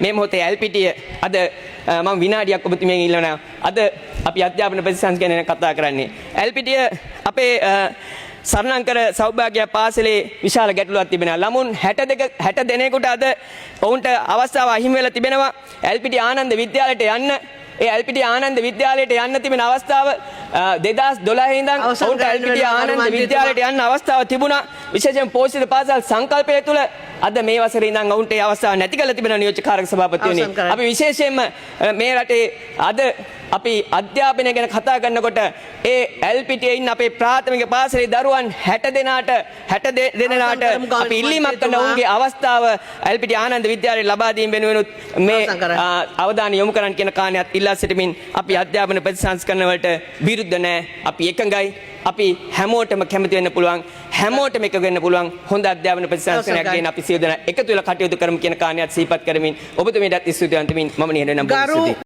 මේ මොහොතේ LPT අද මම විනාඩියක් ඔබතුමියන් ඉල්ලනවා. අද අපි අධ්‍යාපන ප්‍රතිසංස්කරණය ගැන කතා කරන්නේ. LPT අපේ සරණංකර සෞභාග්‍ය පාසලේ විශාල ගැටලුවක් තිබෙනවා. ළමුන් 60 දෙනෙකුට අද ඔවුන්ට අවස්ථාව අහිමි වෙලා තිබෙනවා. LPT ආනන්ද විද්‍යාලයට යන්න. ඒ LPT ආනන්ද විද්‍යාලයට යන්න තිබෙන අවස්ථාව 2012 ඉඳන් ඔවුන්ට LPT ආනන්ද විද්‍යාලයට යන්න අවස්ථාව තිබුණා. විශේෂයෙන් පෝෂිත පාසල් සංකල්පය තුළ අද මේ වසරේ ඉඳන් ඔවුන්ට ඒ අවස්ථාව නැති කරලා තිබෙන නියෝජ්‍ය කාර්ය සභාපතිතුමනි. අපි විශේෂයෙන්ම මේ රටේ අද අපි අධ්‍යාපනය ගැන කතා කරනකොට ඒ LPT ඉන්න අපේ ප්‍රාථමික පාසලේ දරුවන් 60 දෙනාට අපි ඉල්ලීමක් කරන ඔවුන්ගේ අවස්ථාව LPT ආනන්ද විද්‍යාලයේ ලබා දීම වෙනුවෙනුත් මේ අවධානය යොමු කරන්න කියන කාණයක් ඉල්ලා සිටමින් අපි අධ්‍යාපන ප්‍රතිසංස්කරණ වලට විරුද්ධ නැහැ. අපි එකඟයි. අපි හැමෝටම කැමති වෙන්න පුළුවන්. හැමෝටම එකග වෙන්න පුළුවන්. හොඳ අධ්‍යාපන ප්‍රතිසංස්කරණයක් ගෙන අපි සියලු දෙනා එකතු වෙලා කටයුතු කරමු කියන කාණයක් සිහිපත් කරමින් ඔබතුමීටත් ස්තුතිවන්ත වෙමින් මම නිහඬව නම්